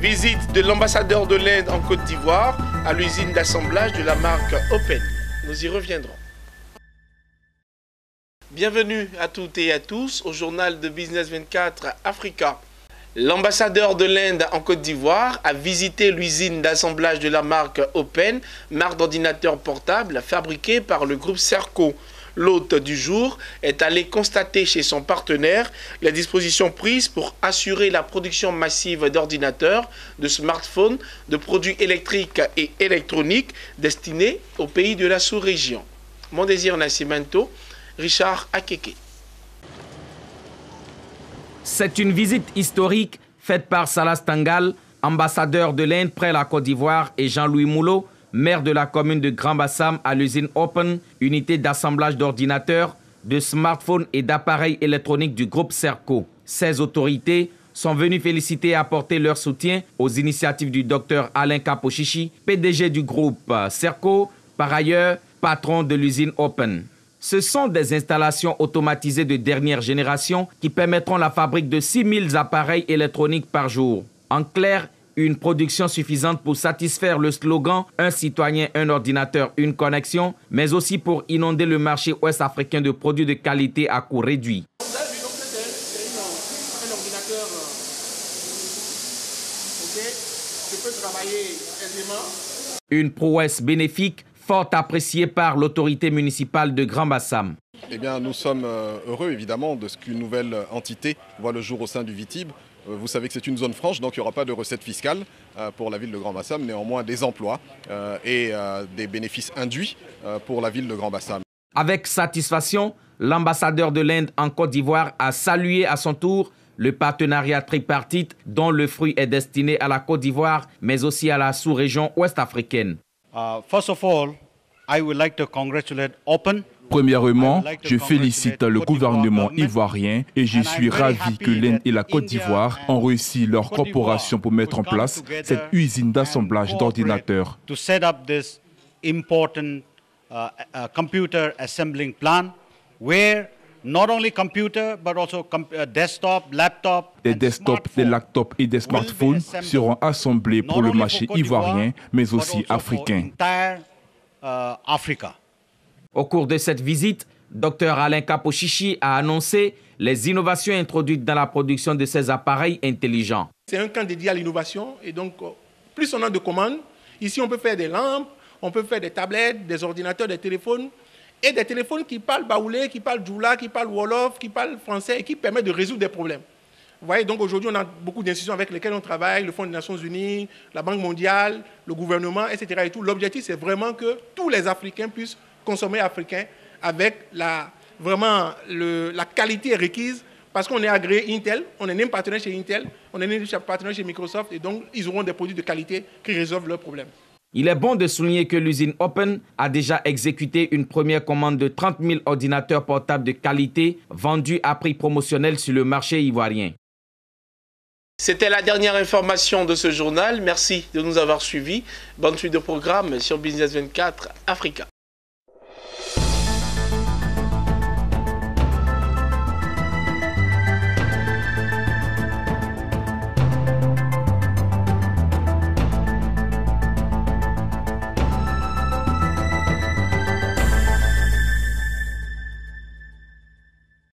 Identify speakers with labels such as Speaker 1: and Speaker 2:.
Speaker 1: Visite de l'ambassadeur de l'Inde en Côte d'Ivoire à l'usine d'assemblage de la marque Open. Nous y reviendrons. Bienvenue à toutes et à tous au journal de Business 24 Africa. L'ambassadeur de l'Inde en Côte d'Ivoire a visité l'usine d'assemblage de la marque Open, marque d'ordinateur portable fabriquée par le groupe Serco. L'hôte du jour est allé constater chez son partenaire les dispositions prises pour assurer la production massive d'ordinateurs, de smartphones, de produits électriques et électroniques destinés aux pays de la sous-région. Mon désir Nascimento, Richard Akeke.
Speaker 2: C'est une visite historique faite par Salas Tangal, ambassadeur de l'Inde près la Côte d'Ivoire, et Jean-Louis Moulot, maire de la commune de Grand-Bassam, à l'usine Open, unité d'assemblage d'ordinateurs, de smartphones et d'appareils électroniques du groupe Serco. Ces autorités sont venues féliciter et apporter leur soutien aux initiatives du docteur Alain Kapochichi, PDG du groupe Serco, par ailleurs patron de l'usine Open. Ce sont des installations automatisées de dernière génération qui permettront la fabrique de 6000 appareils électroniques par jour. En clair, une production suffisante pour satisfaire le slogan « Un citoyen, un ordinateur, une connexion », mais aussi pour inonder le marché ouest-africain de produits de qualité à coût réduit.
Speaker 1: Vous avez vu, donc c'est un ordinateur je peux travailler aisément.
Speaker 2: Une prouesse bénéfique, fort appréciée par l'autorité municipale de Grand-Bassam.
Speaker 3: Eh bien, nous sommes heureux évidemment de ce qu'une nouvelle entité voit le jour au sein du VITIB. Vous savez que c'est une zone franche, donc il n'y aura pas de recettes fiscales pour la ville de Grand-Bassam, néanmoins des emplois et des bénéfices induits pour la ville de Grand-Bassam.
Speaker 2: Avec satisfaction, l'ambassadeur de l'Inde en Côte d'Ivoire a salué à son tour le partenariat tripartite dont le fruit est destiné à la Côte d'Ivoire, mais aussi à la sous-région ouest-africaine.
Speaker 4: First of all, I would like to congratulate Open.
Speaker 5: Premièrement, je félicite le gouvernement ivoirien et je suis ravi que l'Inde et la Côte d'Ivoire ont réussi leur coopération pour mettre en place cette usine d'assemblage d'ordinateurs.
Speaker 4: To set up this important computer assembling plant where not only computer but also desktop, laptop.
Speaker 5: Des desktops, des laptops et des smartphones seront assemblés pour le marché ivoirien mais aussi africain.
Speaker 2: Au cours de cette visite, Dr Alain Kapochichi a annoncé les innovations introduites dans la production de ces appareils intelligents.
Speaker 1: C'est un camp dédié à l'innovation et donc plus on a de commandes, ici on peut faire des lampes, on peut faire des tablettes, des ordinateurs, des téléphones et des téléphones qui parlent baoulé, qui parlent djoula, qui parlent wolof, qui parlent français et qui permettent de résoudre des problèmes. Vous voyez, donc aujourd'hui on a beaucoup d'institutions avec lesquelles on travaille, le Fonds des Nations Unies, la Banque mondiale, le gouvernement, etc. Et tout. L'objectif c'est vraiment que tous les Africains puissent consommer africain avec vraiment la qualité requise parce qu'on est agréé Intel, on est même partenaire chez Intel, on est même partenaire chez Microsoft et donc ils auront des produits de qualité qui résolvent leurs problèmes.
Speaker 2: Il est bon de souligner que l'usine Open a déjà exécuté une première commande de 30 000 ordinateurs portables de qualité vendus à prix promotionnel sur le marché ivoirien.
Speaker 1: C'était la dernière information de ce journal. Merci de nous avoir suivis. Bonne suite de programme sur Business 24 Africa.